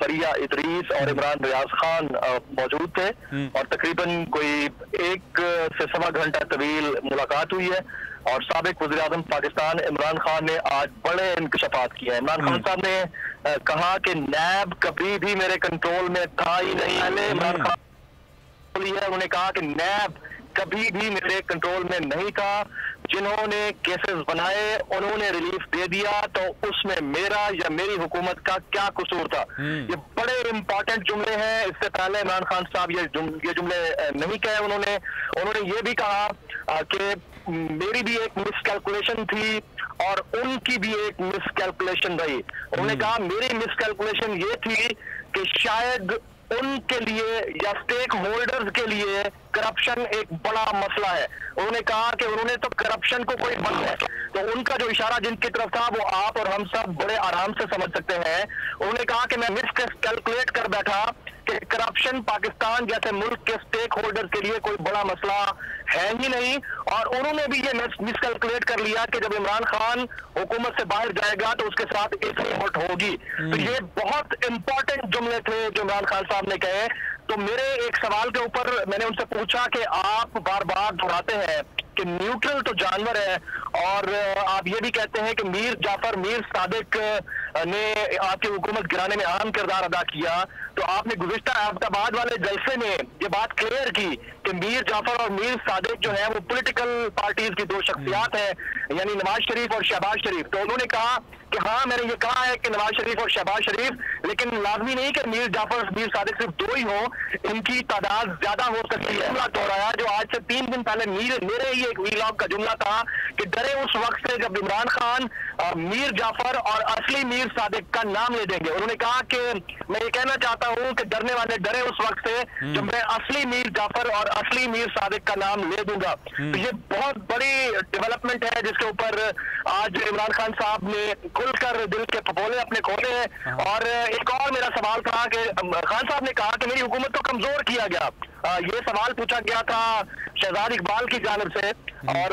फरिया इदरीस और इमरान रियाज खान मौजूद थे और तकरीबन कोई 1 से सवा घंटा तवील मुलाकात हुई है। और साबिक वज़ीर-ए-आज़म पाकिस्तान इमरान खान ने आज बड़े इंकशाफात किए हैं। इमरान खान साहब ने कहा कि नैब कभी भी मेरे कंट्रोल में था ही नहीं। इमरान खान उन्होंने कहा कि नैब कभी भी मेरे कंट्रोल में नहीं था, जिन्होंने केसेस बनाए उन्होंने रिलीफ दे दिया, तो उसमें मेरा या मेरी हुकूमत का क्या कसूर था। ये बड़े इंपॉर्टेंट जुमले हैं। इससे पहले इमरान खान साहब ये जुमले नहीं कहे। उन्होंने ये भी कहा कि मेरी भी एक मिसकैलकुलेशन थी और उनकी भी एक मिसकैलकुलेशन रही। उन्होंने कहा मेरी मिसकैलकुलेशन ये थी कि शायद उनके लिए या स्टेक होल्डर्स के लिए करप्शन एक बड़ा मसला है। उन्होंने कहा कि उन्होंने तो करप्शन को कोई बंद है, तो उनका जो इशारा जिनकी तरफ था वो आप और हम सब बड़े आराम से समझ सकते हैं। उन्होंने कहा कि मैं मिसकैलकुलेट कर बैठा कि करप्शन पाकिस्तान जैसे मुल्क के स्टेक होल्डर्स के लिए कोई बड़ा मसला है ही नहीं और उन्होंने भी ये मिसकैलकुलेट कर लिया कि जब इमरान खान हुकूमत से बाहर जाएगा तो उसके साथ एक वोट होगी। तो ये बहुत इंपॉर्टेंट जुमले थे जो इमरान खान साहब ने कहे। तो मेरे एक सवाल के ऊपर मैंने उनसे पूछा कि आप बार बार दोहराते हैं कि न्यूट्रल तो जानवर है, और आप ये भी कहते हैं कि मीर जाफर मीर सादिक ने आपकी हुकूमत गिराने में अहम किरदार अदा किया। तो आपने गुज़िश्ता अहमदाबाद वाले जलसे में ये बात क्लियर की कि मीर जाफर और मीर सादिक जो है वो पॉलिटिकल पार्टीज की दो शख्सियात हैं, यानी नवाज शरीफ और शहबाज शरीफ। तो उन्होंने कहा कि हाँ, मैंने ये कहा है कि नवाज शरीफ और शहबाज शरीफ, लेकिन लाजमी नहीं कि मीर जाफर और मीर सादिक सिर्फ दो ही हो, इनकी तादाद ज्यादा हो सकती है। जुमला दोहराया जो आज से 3 दिन पहले मेरे ही एक वीलॉग का जुमला था कि डरे उस वक्त से जब इमरान खान मीर जाफर और असली मीर सादिक का नाम ले देंगे। उन्होंने कहा कि मैं ये कहना चाहता हूँ कि डरने वाले डरे उस वक्त से जब मैं असली मीर जाफर और असली मीर सादिक का नाम ले दूंगा। तो ये बहुत बड़ी डेवलपमेंट है जिसके ऊपर आज इमरान खान साहब ने खुलकर दिल के फपोले अपने खोले हैं। और एक और मेरा सवाल था कि खान साहब ने कहा कि मेरी हुकूमत को कमजोर किया गया। ये सवाल पूछा गया था शहजाद इकबाल की जानिब से, और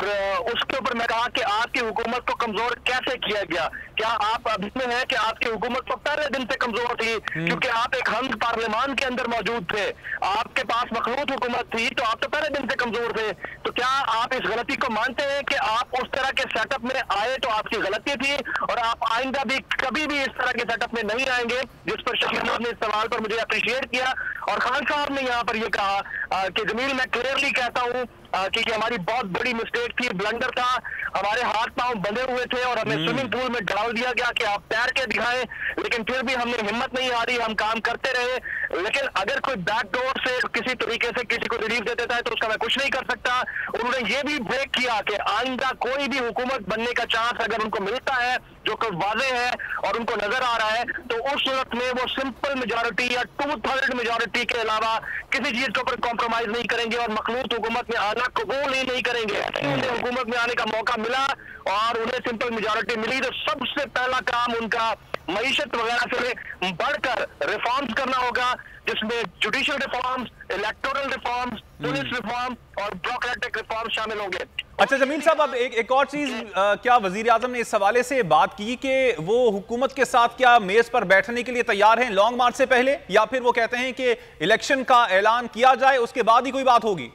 उसके ऊपर मैं कहा कि आपकी हुकूमत को कमजोर कैसे किया गया। क्या आप अभी में है कि आपकी हुकूमत तो पहले दिन से कमजोर थी, क्योंकि आप एक हंग पार्लियामान के अंदर मौजूद थे, आपके पास मखलूत हुकूमत थी, तो आप तो पहले दिन से कमजोर थे। तो क्या आप इस गलती को मानते हैं कि आप उस तरह के सेटअप में आए तो आपकी गलती थी, और आप आइंदा भी कभी भी इस तरह के सेटअप में नहीं आएंगे, जिस पर शकील ने इस सवाल पर मुझे अप्रिशिएट किया। और खान साहब ने यहाँ पर यह कहा कि जमील, मैं क्लियरली कहता हूँ कि ये हमारी बहुत बड़ी मिस्टेक थी, ब्लंडर था, हमारे हाथ पांव बंधे हुए थे और हमें स्विमिंग पूल में डाल दिया गया कि आप तैर के दिखाएं, लेकिन फिर भी हमने हिम्मत नहीं हारी, हम काम करते रहे। लेकिन अगर कोई बैकडोर से किसी तरीके से किसी को रिलीफ दे देता है तो उसका मैं कुछ नहीं कर सकता। उन्होंने ये भी ब्रेक किया कि आइंदा कोई भी हुकूमत बनने का चांस अगर उनको मिलता है जो कि वाज़े है और उनको नजर आ रहा है, तो उस सूरत में वो सिंपल मेजॉरिटी या 2/3 मेजॉरिटी के अलावा किसी चीज के ऊपर कॉम्प्रोमाइज नहीं करेंगे और मखलूत हुकूमत में आना कबूल ही नहीं करेंगे। उन्हें हुकूमत में आने का मौका मिला और उन्हें सिंपल मेजॉरिटी मिली, तो सबसे पहला काम उनका मईशत वगैरह से बढ़कर रिफॉर्म्स करना होगा, जिसमें judicial reforms, electoral reforms, police reform और ब्यूरोक्रेटिक रिफॉर्म शामिल होंगे। अच्छा जमील साहब, अब एक और चीज, क्या वजीर आजम ने इस हवाले से बात की कि वो हुकूमत के साथ क्या मेज पर बैठने के लिए तैयार हैं लॉन्ग मार्च से पहले, या फिर वो कहते हैं कि इलेक्शन का ऐलान किया जाए उसके बाद ही कोई बात होगी?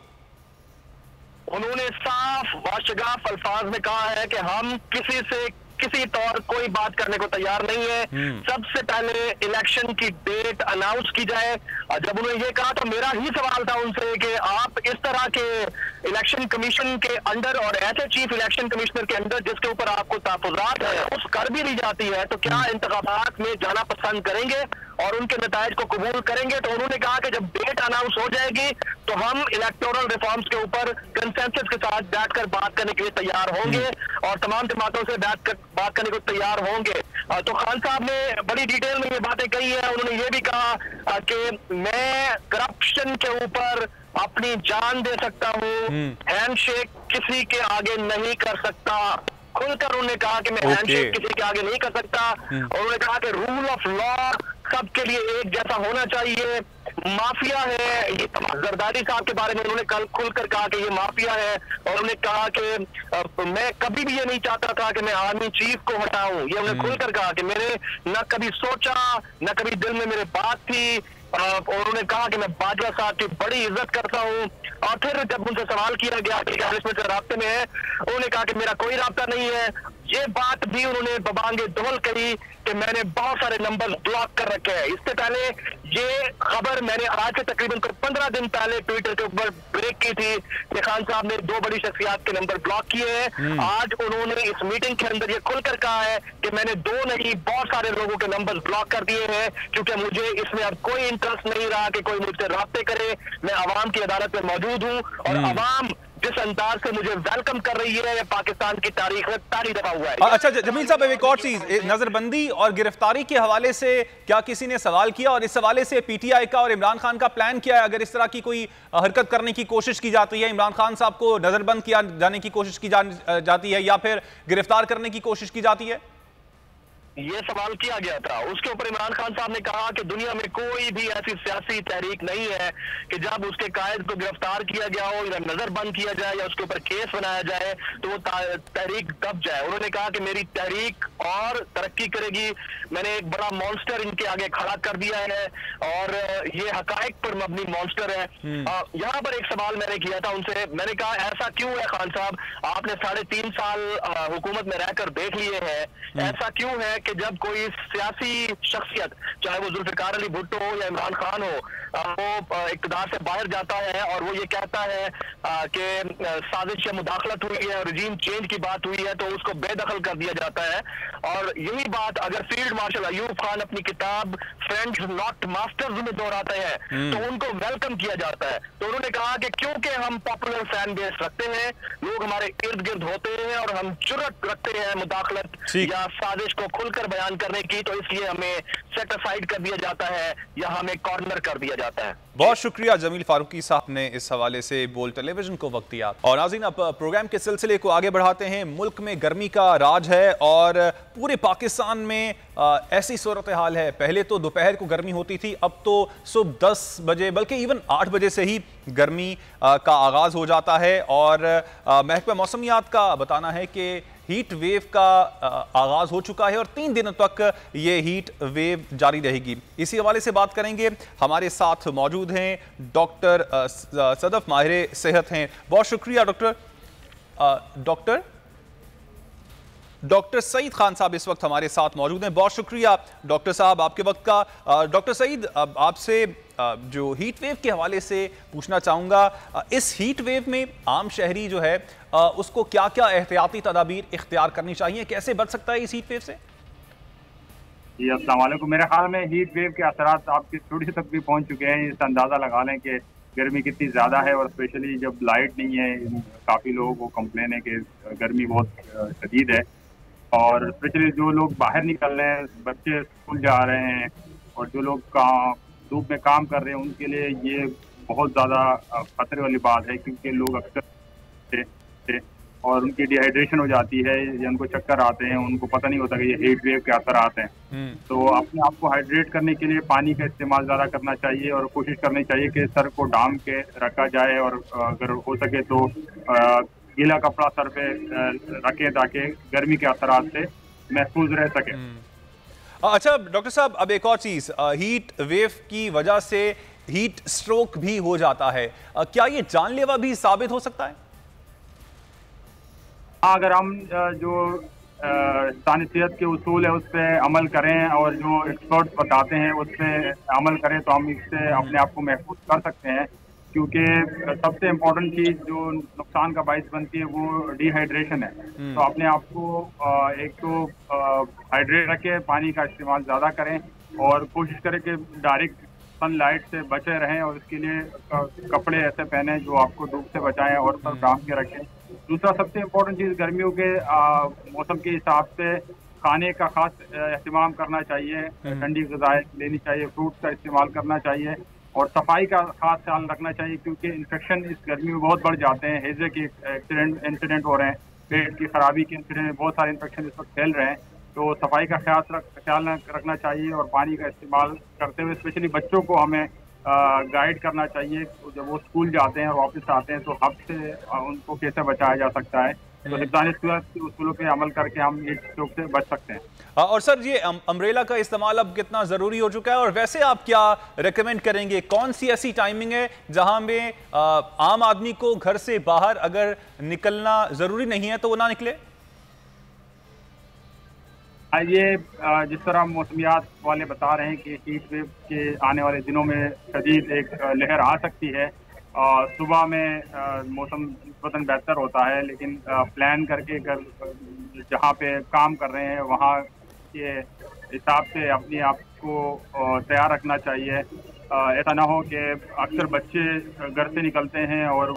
उन्होंने साफ बाशगाफ अल्फाज में कहा है कि हम किसी से किसी तौर कोई बात करने को तैयार नहीं है, सबसे पहले इलेक्शन की डेट अनाउंस की जाए। जब उन्होंने ये कहा तो मेरा ही सवाल था उनसे कि आप इस तरह के इलेक्शन कमीशन के अंडर और ऐसे चीफ इलेक्शन कमिश्नर के अंदर जिसके ऊपर आपको तहफ़्फ़ुज़ात है उस कर भी दी जाती है, तो क्या इंतखाबात में जाना पसंद करेंगे और उनके नताइज को कबूल करेंगे? तो उन्होंने कहा कि जब डेट अनाउंस हो जाएगी तो हम इलेक्टोरल रिफॉर्म्स के ऊपर कंसेंसस के साथ बैठकर बात करने के लिए तैयार होंगे और तमाम जमातों से बात करने को तैयार होंगे। तो खान साहब ने बड़ी डिटेल में ये बातें कही है। उन्होंने ये भी कहा कि मैं करप्शन के ऊपर अपनी जान दे सकता हूँ, हैंडशेक किसी के आगे नहीं कर सकता। खुलकर उन्होंने कहा कि मैं हैंडशेक किसी के आगे नहीं कर सकता। उन्होंने कहा कि रूल ऑफ लॉ सबके लिए एक जैसा होना चाहिए। माफिया है, ये जरदारी साहब के बारे में उन्होंने कल खुलकर कहा कि ये माफिया है, और उन्होंने कहा कि मैं कभी भी ये नहीं चाहता था कि मैं आर्मी चीफ को हटाऊं। ये उन्होंने खुलकर कहा कि मैंने न कभी सोचा, न कभी दिल में मेरे बात थी। और उन्होंने कहा कि मैं बाजवा साहब की बड़ी इज्जत करता हूँ। और फिर जब उनसे सवाल किया गया कि इसमें से राब्ते में है, उन्होंने कहा कि मेरा कोई राब्ता नहीं है। ये बात भी उन्होंने बबांगे दोहल कही कि मैंने बहुत सारे नंबर ब्लॉक कर रखे हैं। इससे पहले ये खबर मैंने आज से तकरीबन 15 दिन पहले ट्विटर के ऊपर ब्रेक की थी कि खान साहब ने 2 बड़ी शख्सियात के नंबर ब्लॉक किए हैं। आज उन्होंने इस मीटिंग के अंदर ये खुलकर कहा है कि मैंने 2 नहीं बहुत सारे लोगों के नंबर ब्लॉक कर दिए हैं, क्योंकि मुझे इसमें अब कोई इंटरेस्ट नहीं रहा कि कोई मुझसे राब्ते करे। मैं अवाम की अदालत में मौजूद हूँ और अवाम जिस अंदाज से मुझे वेलकम कर रही है, पाकिस्तान की तारीख में पहली दफा हुआ है। अच्छा जमील साहब, एक और चीज, नजरबंदी और गिरफ्तारी के हवाले से क्या किसी ने सवाल किया, और इस हवाले से पीटीआई का और इमरान खान का प्लान क्या है अगर इस तरह की कोई हरकत करने की कोशिश की जाती है? इमरान खान साहब को नजरबंद किया जाने की कोशिश की जाती है या फिर गिरफ्तार करने की कोशिश की जाती है? ये सवाल किया गया था। उसके ऊपर इमरान खान साहब ने कहा कि दुनिया में कोई भी ऐसी सियासी तहरीक नहीं है कि जब उसके कायद को गिरफ्तार किया गया हो या नजर बंद किया जाए या उसके ऊपर केस बनाया जाए तो वो तहरीक दब जाए। उन्होंने कहा कि मेरी तहरीक और तरक्की करेगी, मैंने एक बड़ा मॉन्स्टर इनके आगे खड़ा कर दिया है और ये हकायक पर मबनी मॉन्स्टर है। यहाँ पर एक सवाल मैंने किया था उनसे, मैंने कहा ऐसा क्यों है खान साहब, आपने 3.5 साल हुकूमत में रहकर देख लिए हैं, ऐसा क्यों है कि जब कोई सियासी शख्सियत, चाहे वो जुल्फिकार अली भुट्टो हो या इमरान खान हो, वो इक़्तिदार से बाहर जाता है और वो ये कहता है कि साजिश या मुदाखलत हुई है और रजीम चेंज की बात हुई है तो उसको बेदखल कर दिया जाता है। और यही बात अगर फील्ड मार्शल अयूब खान अपनी किताब फ्रेंड्स नॉट मास्टर्स में दोहराते हैं तो उनको वेलकम किया जाता है। तो उन्होंने कहा कि क्योंकि हम पॉपुलर फैन बेस रखते हैं, लोग हमारे इर्द गिर्द होते हैं और हम जुर्रत रखते हैं मुदाखलत या साजिश को खुलकर बयान करने की, तो इसलिए हमें सेट असाइड कर दिया जाता है या हमें कॉर्नर कर दिया जाता है। बहुत शुक्रिया जमील फारूकी साहब ने इस हवाले से बोल टेलीविजन को वक्त दिया। और नाज़रीन, अब प्रोग्राम के सिलसिले को आगे बढ़ाते हैं। मुल्क में गर्मी का राज है और पूरे पाकिस्तान में ऐसी सूरत हाल है। पहले तो दोपहर को गर्मी होती थी, अब तो सुबह 10 बजे बल्कि इवन 8 बजे से ही गर्मी का आगाज हो जाता है। और महकमा मौसमियात का बताना है कि हीट वेव का आगाज हो चुका है और 3 दिनों तक ये हीट वेव जारी रहेगी। इसी हवाले से बात करेंगे। हमारे साथ मौजूद हैं डॉक्टर सदफ, माहिर सेहत हैं। बहुत शुक्रिया डॉक्टर सईद खान साहब इस वक्त हमारे साथ मौजूद हैं। बहुत शुक्रिया डॉक्टर साहब आपके वक्त का। डॉक्टर सईद, आपसे जो हीट वेव के हवाले से पूछना चाहूँगा, इस हीट वेव में आम शहरी जो है उसको क्या क्या एहतियाती तदाबीर इख्तियार करनी चाहिए, कैसे बच सकता है इस हीट वेव से? जी अस्सलाम वालेकुम। मेरे ख्याल में हीट वेव के असरात आपकी स्टूडियो तक भी पहुँच चुके हैं। इससे अंदाज़ा लगा लें कि गर्मी कितनी ज़्यादा है और स्पेशली जब लाइट नहीं है, काफ़ी लोगों को कंप्लेन है कि गर्मी बहुत शदीद है। और स्पेशली जो लोग बाहर निकल रहे हैं, बच्चे स्कूल जा रहे हैं और जो लोग धूप में काम कर रहे हैं, उनके लिए ये बहुत ज़्यादा खतरे वाली बात है, क्योंकि लोग अक्सर और उनकी डिहाइड्रेशन हो जाती है या उनको चक्कर आते हैं, उनको पता नहीं होता कि ये हीट वेव के असर आते हैं। तो अपने आप को हाइड्रेट करने के लिए पानी का इस्तेमाल ज़्यादा करना चाहिए और कोशिश करनी चाहिए कि सर को डाम के रखा जाए और अगर हो सके तो गीला कपड़ा सर पे रखें ताकि गर्मी के असरात से महफूज रह सके। अच्छा डॉक्टर साहब, अब एक और चीज़, हीट वेव की वजह से हीट स्ट्रोक भी हो जाता है, क्या ये जानलेवा भी साबित हो सकता है? अगर हम जो सानियत के उसूल है उस पर अमल करें और जो एक्सपर्ट्स बताते हैं उस पर अमल करें तो हम इससे अपने आप को महफूज कर सकते हैं। क्योंकि सबसे इम्पोर्टेंट चीज़ जो नुकसान का बायस बनती है वो डिहाइड्रेशन है। तो अपने आप को एक तो हाइड्रेट रखें, पानी का इस्तेमाल ज़्यादा करें और कोशिश करें कि डायरेक्ट सनलाइट से बचे रहें और इसके लिए कपड़े ऐसे पहने जो आपको धूप से बचाएं और सर ढांप के रखें। दूसरा सबसे इम्पोर्टेंट चीज़ गर्मियों के मौसम के हिसाब से खाने का खास एहतमाम करना चाहिए, ठंडी ग़िज़ाएं लेनी चाहिए, फ्रूट्स का इस्तेमाल करना चाहिए और सफाई का खास ख्याल रखना चाहिए, क्योंकि इन्फेक्शन इस गर्मी में बहुत बढ़ जाते हैं। हैज़े के इंसिडेंट हो रहे हैं, पेट की खराबी के इंसिडेंट में बहुत सारे इन्फेक्शन इस वक्त फैल रहे हैं। तो सफाई का ख्याल रखना चाहिए और पानी का इस्तेमाल करते हुए स्पेशली बच्चों को हमें गाइड करना चाहिए। जब वो स्कूल जाते हैं और वापस आते हैं तो हब से उनको कैसे बचाया जा सकता है। तो हिफ्ज़ान उसूलों पे अमल करके हम हीट स्ट्रोक से बच सकते हैं। और सर, ये अम्ब्रेला का इस्तेमाल अब कितना ज़रूरी हो चुका है और वैसे आप क्या रेकमेंड करेंगे? कौन सी ऐसी टाइमिंग है जहां में आम आदमी को घर से बाहर अगर निकलना ज़रूरी नहीं है तो वो ना निकले? ये जिस तरह मौसमियात वाले बता रहे हैं कि हीट वेव के आने वाले दिनों में शदीद एक लहर आ सकती है। सुबह में मौसम निस्बतन बेहतर होता है, लेकिन प्लान करके अगर जहाँ पे काम कर रहे हैं वहाँ के हिसाब से अपने आप को तैयार रखना चाहिए। ऐसा ना हो कि अक्सर बच्चे घर से निकलते हैं और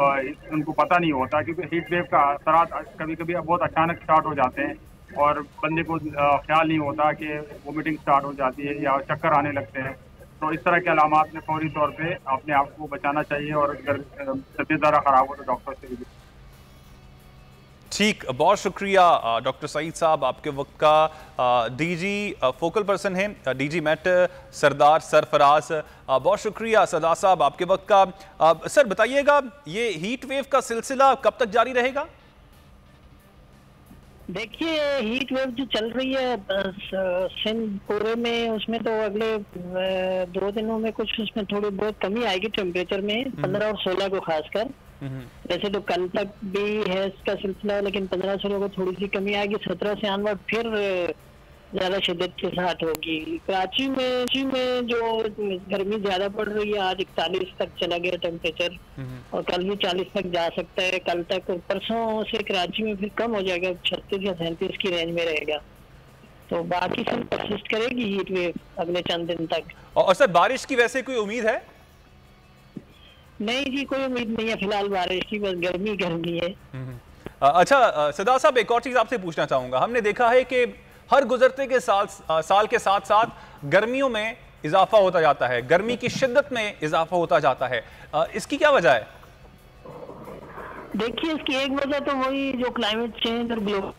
उनको पता नहीं होता, क्योंकि हीट वेव का असरात कभी कभी बहुत अचानक स्टार्ट हो जाते हैं और बंदे को ख्याल नहीं होता कि वोमिटिंग स्टार्ट हो जाती है या चक्कर आने लगते हैं। तो इस तरह के अलामात में फौरी तौर पे अपने आप को बचाना चाहिए और अगर तबीयत ज़रा ख़राब हो तो डॉक्टर से विजिट। ठीक, बहुत शुक्रिया डॉक्टर सईद साहब, आपके वक्त का। डीजी फोकल पर्सन हैं डीजी मेट सरदार सरफराज, बहुत शुक्रिया सरदार साहब आपके वक्त का। सर बताइएगा, ये हीट वेव का सिलसिला कब तक जारी रहेगा? देखिए, हीट वेव जो चल रही है सिंध पूरे में, उसमें तो अगले 2 दिनों में कुछ उसमें थोड़ी बहुत कमी आएगी टेम्परेचर में, 15 और 16 को खासकर। वैसे तो कल तक भी है इसका सिलसिला, लेकिन 15-16 को थोड़ी सी कमी आएगी। 17 से आनवर्ड फिर ज्यादा शिद्दत के साथ होगी। कराची में जो गर्मी ज्यादा पड़ रही है, आज 41 तक चला गया टेम्परेचर, और कल भी 40 तक जा सकता है। कल तक, परसों से कराची में फिर कम हो जाएगा, 36 या 37 की रेंज में रहेगा। तो बाकी सब परसिस्ट करेगी हीट वेव अगले चंद दिन तक। और सर बारिश की वैसे कोई उम्मीद है? नहीं जी, कोई उम्मीद नहीं है फिलहाल बारिश की, बस गर्मी है। अच्छा सरदार साहब, एक और चीज आपसे पूछना चाहूंगा। हमने देखा है कि हर गुजरते के साल के साथ साथ गर्मियों में इजाफा होता जाता है, गर्मी की शिद्दत में इजाफा होता जाता है, इसकी क्या वजह है? देखिए, इसकी एक वजह तो वही जो क्लाइमेट चेंज और ग्लोबल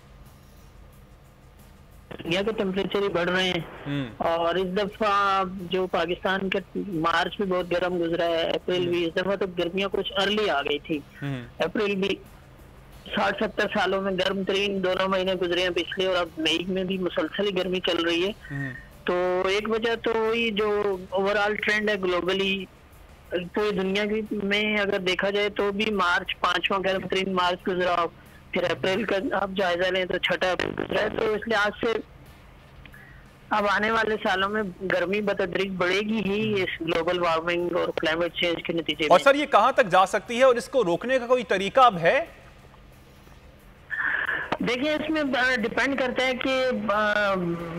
दुनिया के टेम्परेचर ही बढ़ रहे हैं। और इस दफा जो पाकिस्तान के मार्च भी बहुत गर्म गुजरा है, अप्रैल भी, इस दफा तो गर्मियां कुछ अर्ली आ गई थी। अप्रैल भी 60-70 सालों में गर्म तरीन दोनों महीने गुजरे हैं पिछले, और अब मई में भी मुसलसल गर्मी चल रही है। तो एक वजह तो वही जो ओवरऑल ट्रेंड है ग्लोबली, पूरी दुनिया की में अगर देखा जाए तो भी मार्च 5वां गर्म तरीन मार्च गुजरा, फिर अप्रैल का आप जायजा लें तो 6 अप्रैल गुजरा है। तो इसलिए आज से अब आने वाले सालों में गर्मी बतदरीज बढ़ेगी ही, इस ग्लोबल वार्मिंग और क्लाइमेट चेंज के नतीजे में। और सर ये कहाँ तक जा सकती है और इसको रोकने का कोई तरीका अब है? देखिए, इसमें डिपेंड करता है कि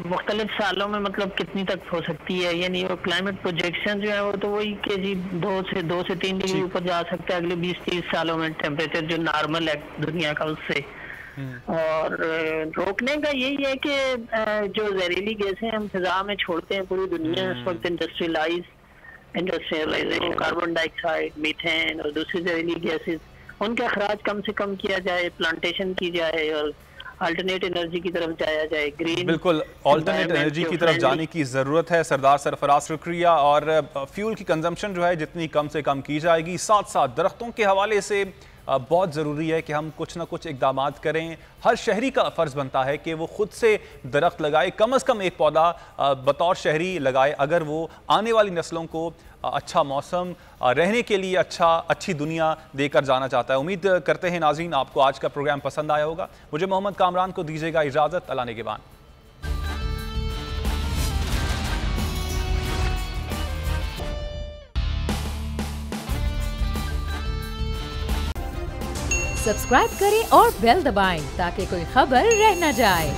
मुख्तलिफ सालों में मतलब कितनी तक हो सकती है। यानी वो क्लाइमेट प्रोजेक्शन जो है वो तो वही कि जी 2 से 3 डिग्री ऊपर जा सकता है अगले 20-30 सालों में टेम्परेचर जो नॉर्मल है दुनिया का उससे। और रोकने का यही है कि जो जहरीली गैसें हम फिजा में छोड़ते हैं पूरी दुनिया इस वक्त, इंडस्ट्रियलाइजेशन, कार्बन डाइऑक्साइड, मीथेन और दूसरी जहरीली गैसेज, उनका खराज कम से कम किया जाए, प्लांटेशन की जाए और अल्टरनेट एनर्जी की तरफ जाया जाए। ग्रीन, बिल्कुल अल्टरनेट एनर्जी की तरफ जाने की ज़रूरत है। सरदार सरफराज शुक्रिया। और फ्यूल की कंजम्पशन जो है जितनी कम से कम की जाएगी, साथ साथ दरख्तों के हवाले से बहुत ज़रूरी है कि हम कुछ ना कुछ इकदाम करें। हर शहरी का फ़र्ज़ बनता है कि वो खुद से दरख्त लगाए, कम से कम एक पौधा बतौर शहरी लगाए, अगर वो आने वाली नस्लों को अच्छा मौसम, रहने के लिए अच्छी दुनिया देकर जाना चाहता है। उम्मीद करते हैं नाज़रीन आपको आज का प्रोग्राम पसंद आया होगा। मुझे मोहम्मद कामरान को दीजिएगा इजाज़त। अल्लाह निगहबान। सब्सक्राइब करें और बेल दबाएं ताकि कोई खबर रह न जाए।